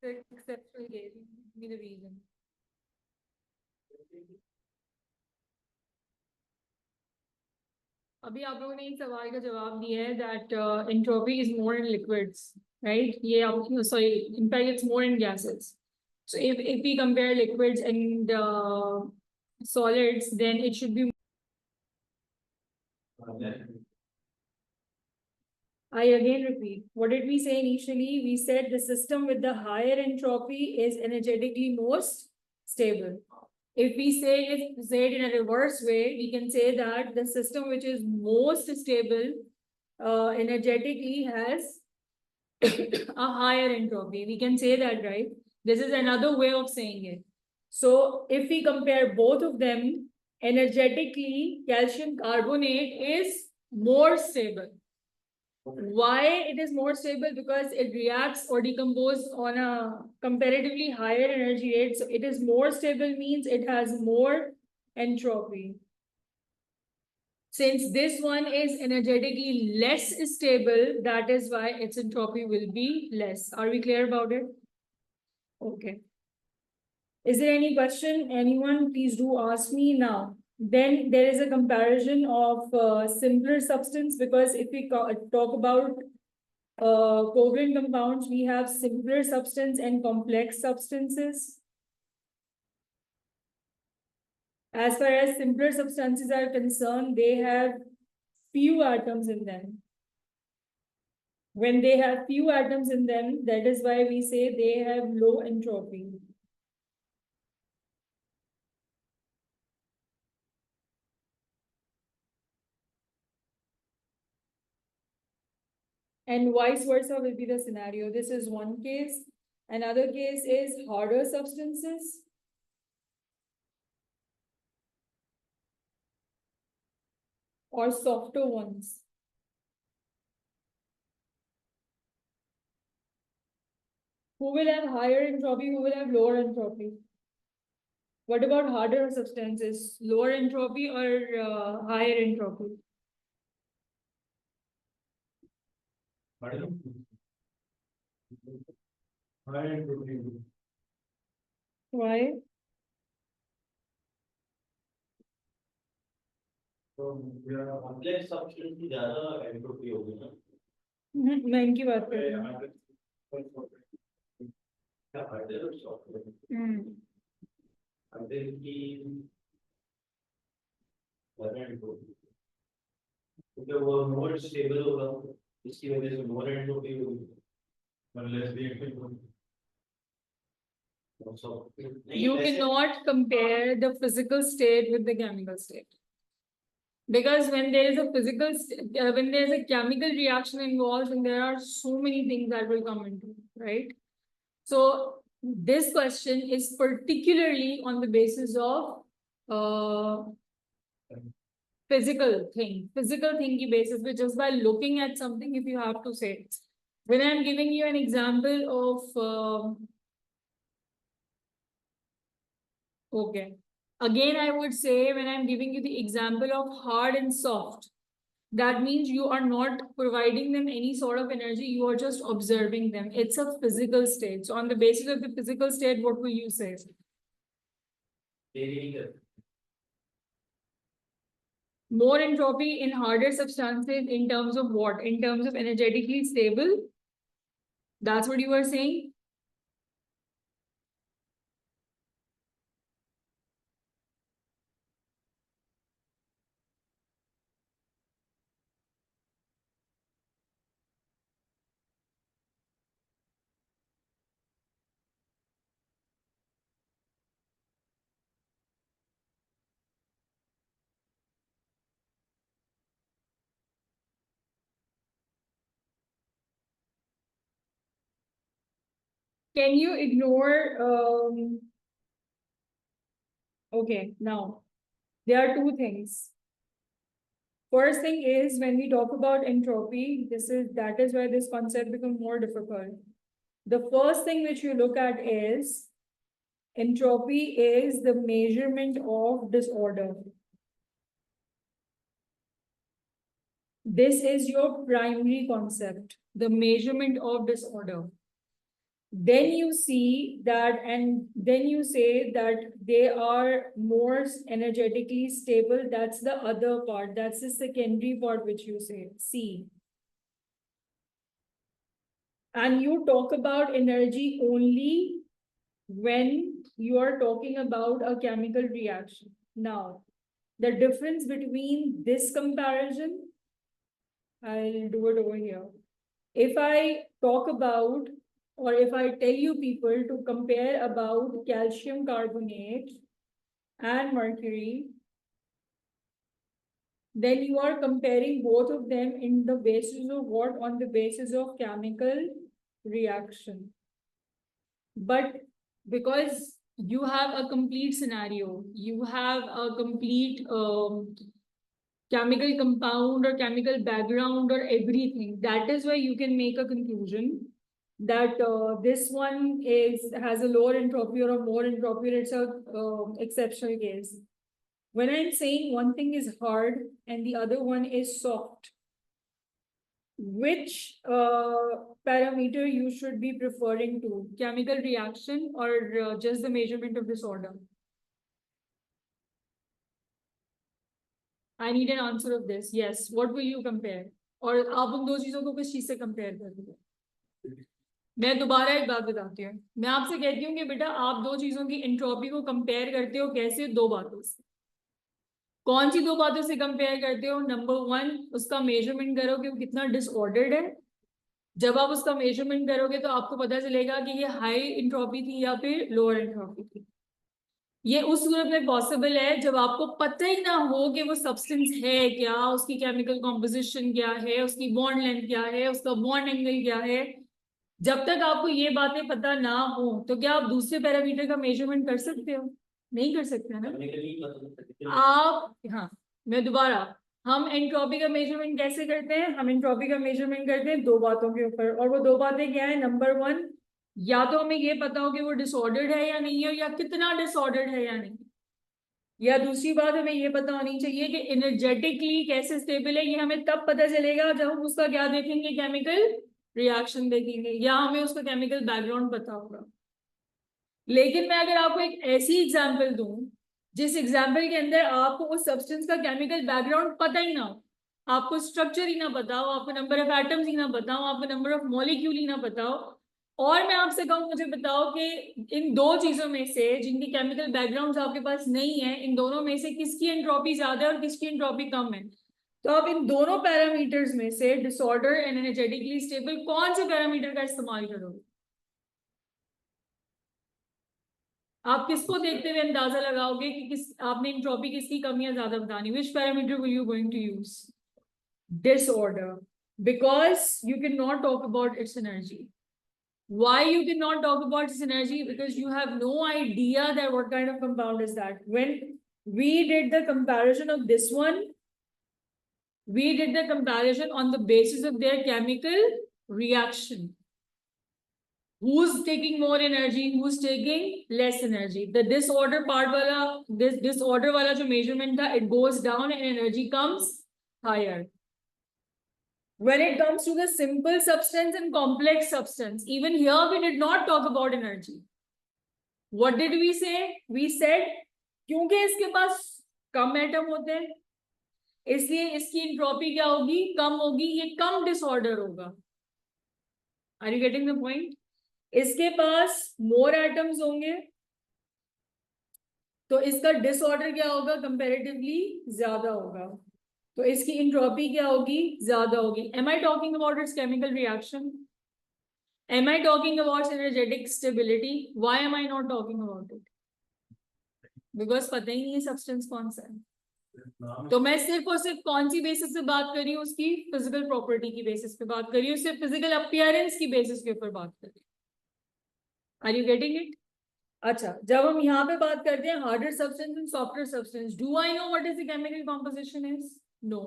exceptional case. Give me the reason. अभी आप लोगों ने एक सवाल का जवाब दिया है that entropy is more in liquids, right? ये आप sorry, in fact it's more in gases. So if we compare liquids and solids, then it should be. I again repeat, what did we say initially? We said the system with the higher entropy is energetically most stable. If we say it in a reverse way, we can say that the system which is most stable energetically has a higher entropy. We can say that, right? This is another way of saying it. So if we compare both of them, energetically, calcium carbonate is more stable. Why it is more stable? Because it reacts or decomposes on a comparatively higher energy rate. So it is more stable means it has more entropy. Since this one is energetically less stable, that is why its entropy will be less. Are we clear about it? Okay. Is there any question? Anyone, please do ask me now. Then there is a comparison of simpler substance, because if we talk about covalent compounds, we have simpler substance and complex substances. As far as simpler substances are concerned, they have few atoms in them. When they have few atoms in them, that is why we say they have low entropy. And vice versa will be the scenario. This is one case. Another case is harder substances. Or softer ones. Who will have higher entropy? Who will have lower entropy? What about harder substances? Lower entropy or higher entropy? Why? Complex substance की ज्यादा entropy होगी ना। मैं इनकी बात कर रही हूँ। क्या फायदे हैं उसका? फायदे की क्योंकि वो मोर स्टेबल होगा, इसकी वजह से मोर एंट्रोपी होगी। You cannot compare the physical state with the chemical state. Because when there is a when there is a chemical reaction involved, and there are so many things that will come into it, right? So this question is particularly on the basis of physical thing ki basis, which just by looking at something, if you have to say it. When I'm giving you an example of okay. Again, I would say when I'm giving you the example of hard and soft, that means you are not providing them any sort of energy. You are just observing them. It's a physical state. So on the basis of the physical state, what will you say? More entropy in harder substances in terms of what? In terms of energetically stable? That's what you are saying? Can you ignore okay, now there are two things. First thing is, when we talk about entropy, that is where this concept becomes more difficult. The first thing which you look at is entropy is the measurement of disorder. This is your primary concept, the measurement of disorder. then you see that, and then you say that they are more energetically stable. That's the other part. That's the secondary part which you say, C. And you talk about energy only when you are talking about a chemical reaction. Now, the difference between this comparison, I'll do it over here. If I talk about, or if I tell you people to compare about calcium carbonate and mercury, then you are comparing both of them in the basis of what? On the basis of chemical reaction. But because you have a complete scenario, you have a complete chemical compound or chemical background or everything, that is why you can make a conclusion that this one has a lower entropy or a more entropy, or it's a exceptional case. When I'm saying one thing is hard and the other one is soft, which parameter you should be preferring to? Chemical reaction or just the measurement of disorder? I need an answer of this. Yes. What will you compare? और आप उन दो चीजों को किस चीज से compare करोगे? मैं दोबारा एक बात बताती हूँ. मैं आपसे कहती हूँ कि बेटा आप दो चीजों की एंट्रोपी को कंपेयर करते हो कैसे? दो बातों से. कौन सी दो बातों से कंपेयर करते हो? नंबर वन, उसका मेजरमेंट करो कि वो कितना डिसऑर्डर्ड है. जब आप उसका मेजरमेंट करोगे तो आपको पता चलेगा कि ये हाई एंट्रोपी थी या फिर लोअर एंट्रोपी थी. ये उस सूरत में पॉसिबल है जब आपको पता ही ना हो कि वो सब्सटेंस है क्या, उसकी केमिकल कॉम्पोजिशन क्या है, उसकी बॉन्ड लेंथ क्या है, उसका बॉन्ड एंगल क्या है. जब तक आपको ये बातें पता ना हो तो क्या आप दूसरे पैरामीटर का मेजरमेंट कर सकते हो? नहीं कर सकते ना आप. हाँ, मैं दोबारा, हम एंट्रोपी का मेजरमेंट कैसे करते हैं? हम एंट्रोपी का मेजरमेंट करते हैं दो बातों के ऊपर, और वो दो बातें क्या है? नंबर वन, या तो हमें ये पता हो कि वो डिसऑर्डर्ड है या नहीं है, या कितना डिसऑर्डर्ड है या नहीं. या दूसरी बात हमें ये पता होनी चाहिए कि एनर्जेटिकली कैसे स्टेबल है. ये हमें तब पता चलेगा जब हम उसका क्या देखेंगे? केमिकल रिएक्शन देखेंगे, या हमें उसका केमिकल बैकग्राउंड पता होगा. लेकिन मैं अगर आपको एक ऐसी एग्जांपल दूं जिस एग्जांपल के अंदर आपको उस सब्सटेंस का केमिकल बैकग्राउंड पता ही ना हो, आपको स्ट्रक्चर ही ना पता हो, आपको नंबर ऑफ एटम्स ही ना पता हो, आपको नंबर ऑफ मॉलिक्यूल ही ना पता हो, और मैं आपसे कहूँ मुझे बताओ कि इन दो चीजों में से जिनकी केमिकल बैकग्राउंड आपके पास नहीं है, इन दोनों में से किसकी एंट्रोपी ज्यादा है और किसकी एंट्रोपी कम है? तो आप इन दोनों पैरामीटर्स में से डिसऑर्डर एंड एनर्जेटिकली स्टेबल कौन से पैरामीटर का इस्तेमाल करोगे? आप किसको देखते हुए अंदाजा लगाओगे कि किस आपने एंट्रोपी किसकी कमियां ज्यादा बतानी? Which parameter will you going to use? Disorder, because you cannot talk about its energy. Why you cannot talk about its energy? Because you have no idea that what kind of compound is that. When we did the comparison of this one, we did the comparison on the basis of their chemical reaction. Who's taking more energy, who's taking less energy? The disorder part wala, this disorder wala jo measurement tha, it goes down and energy comes higher. When it comes to the simple substance and complex substance, even here we did not talk about energy. What did we say? We said क्योंकि इसके पास कम atom होते हैं इसलिए इसकी entropy क्या होगी? कम होगी. ये कम डिसऑर्डर होगा. Are you getting the point? इसके पास मोर एटम्स होंगे तो इसका डिसऑर्डर क्या होगा? कंपैरेटिवली ज्यादा होगा. तो इसकी एंट्रोपी क्या होगी? ज्यादा होगी. Am I talking about its chemical reaction? Am I talking about energetic stability? Why am I not talking about it? Because पता ही नहीं है सब्सटेंस कौन सा है. तो मैं सिर्फ और सिर्फ कौन सी बेसिस पे बात कर रही हूँ? उसकी फिजिकल प्रॉपर्टी की बेसिस पे बात कर रही हूँ, सिर्फ फिजिकल अपीयरेंस की बेसिस के ऊपर बात कर रही हूँ. Are you getting it? अच्छा, जब हम यहाँ पे बात करते हैं harder substance and softer substance, do I know what is the chemical composition is? No.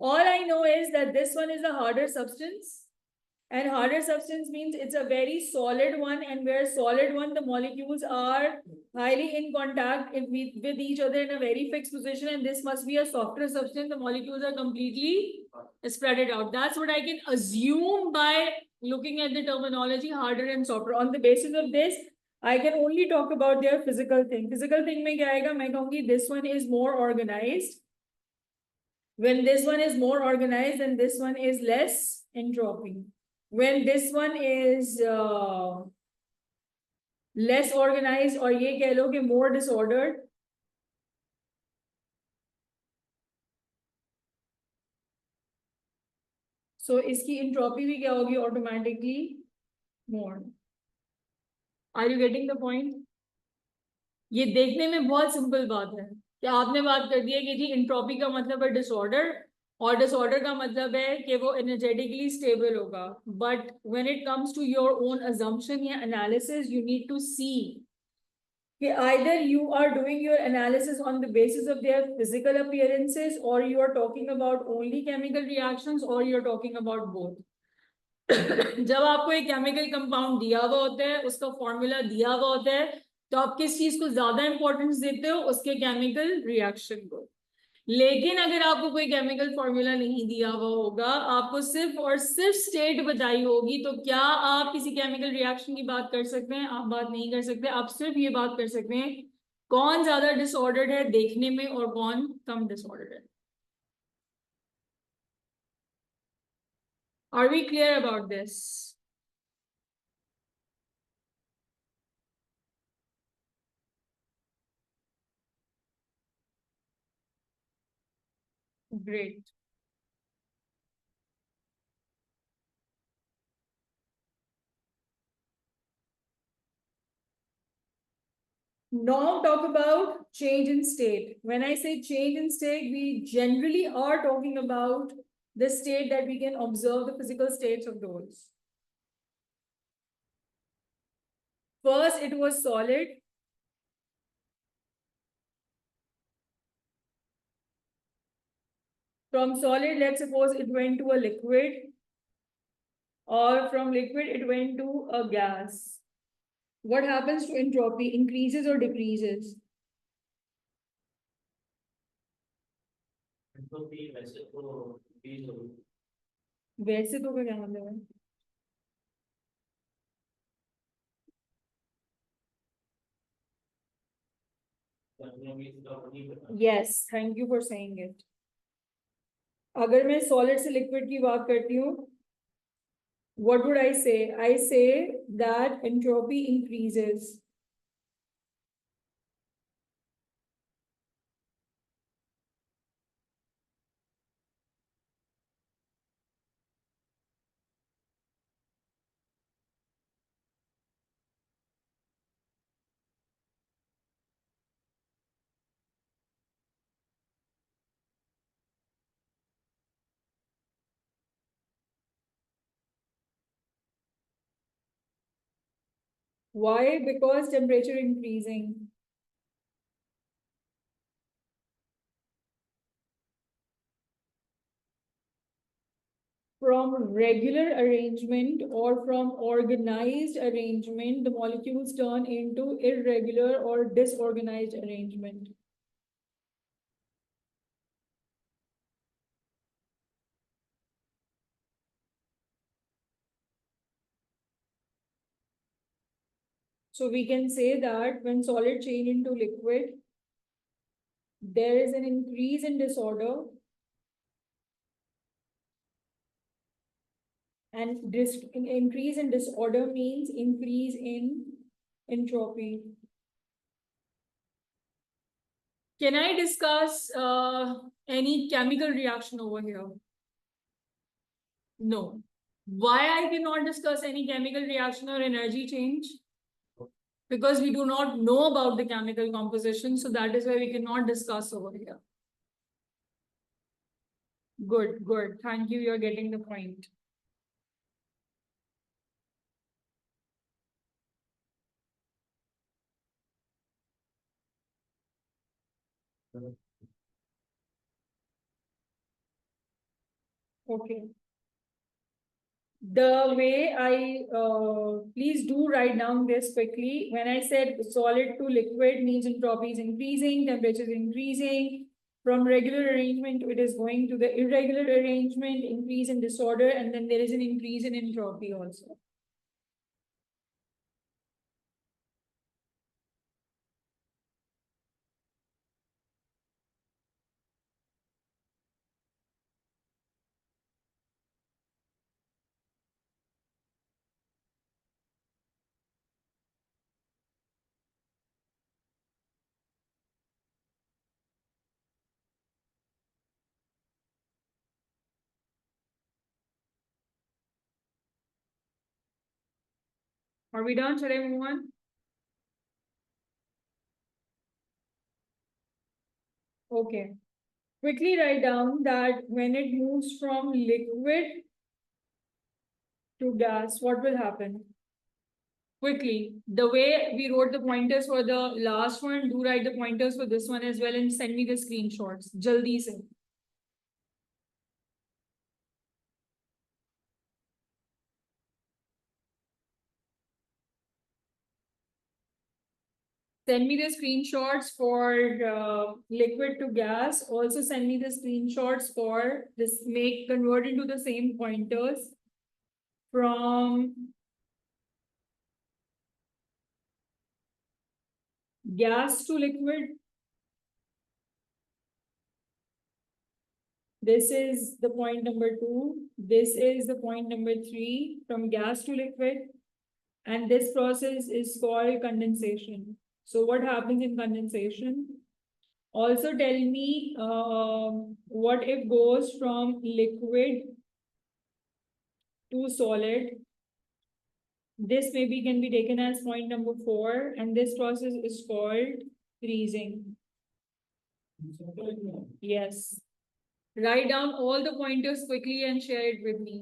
All I know is that this one is a harder substance, and harder substance means it's a very solid one, and where solid one the molecules are highly in contact with each other in a very fixed position, and this must be a softer substance. The molecules are completely spread it out. That's what I can assume by looking at the terminology harder and softer. On the basis of this, I can only talk about their physical thing. Physical thing में क्या आएगा? मैं कहूँगी this one is more organized. When this one is more organized, then this one is less entropy. When this one is less organized, or ये कह लो कि more disordered, so इसकी entropy भी क्या होगी? Automatically more. Are you getting the point? ये देखने में बहुत सिंपल बात है कि आपने बात कर दी है कि जी इंट्रोपी का मतलब है डिसऑर्डर, और डिसऑर्डर का मतलब है कि वो एनर्जेटिकली स्टेबल होगा. But when it comes to your own assumption या analysis, you need to see कि either you are doing your analysis on the basis of their physical appearances, or you are talking about only chemical reactions, or you are talking about both. जब आपको एक chemical compound दिया हुआ होता है, उसका formula दिया हुआ होता है, तो आप किस चीज को ज्यादा इंपॉर्टेंस देते हो? उसके केमिकल रिएक्शन को. लेकिन अगर आपको कोई केमिकल फॉर्मूला नहीं दिया हुआ होगा, आपको सिर्फ और सिर्फ स्टेट बताई होगी, तो क्या आप किसी केमिकल रिएक्शन की बात कर सकते हैं? आप बात नहीं कर सकते. आप सिर्फ ये बात कर सकते हैं कौन ज्यादा डिसऑर्डर्ड है देखने में और कौन कम डिसऑर्डर्ड है. Are we clear about this? Great. Now talk about change in state. When I say change in state, we generally are talking about the state that we can observe the physical states of those. First, it was solid. From solid, let's suppose it went to a liquid, or from liquid, it went to a gas. What happens to entropy? Increases or decreases? Entropy वैसे तो increase होगी. वैसे तो क्या मतलब है? Yes, thank you for saying it. अगर मैं solid से liquid की बात करती हूँ, what would I say? I say that entropy increases. Why? Because temperature increasing. From regular arrangement or from organized arrangement, the molecules turn into irregular or disorganized arrangement. So we can say that when solid change into liquid, there is an increase in disorder, and this increase in disorder means increase in entropy. Can I discuss any chemical reaction over here? No. Why I cannot discuss any chemical reaction or energy change? Because we do not know about the chemical composition, so that is why we cannot discuss over here. Good, good. Thank you. You're getting the point. Okay. The way I, please do write down this quickly. When I said solid to liquid means entropy is increasing, temperature is increasing. From regular arrangement, it is going to the irregular arrangement, increase in disorder, and then there is an increase in entropy also. Are we done? Should I move on? Okay. Quickly write down that when it moves from liquid to gas, what will happen? Quickly, the way we wrote the pointers for the last one, do write the pointers for this one as well and send me the screenshots. Jaldi se. Send me the screenshots for liquid to gas. Also send me the screenshots for this convert into the same pointers from gas to liquid. This is the point number 2. This is the point number 3 from gas to liquid. And this process is called condensation. So what happens in condensation? Also tell me what if goes from liquid to solid. This maybe can be taken as point number 4, and this process is called freezing. Yes. Write down all the pointers quickly and share it with me.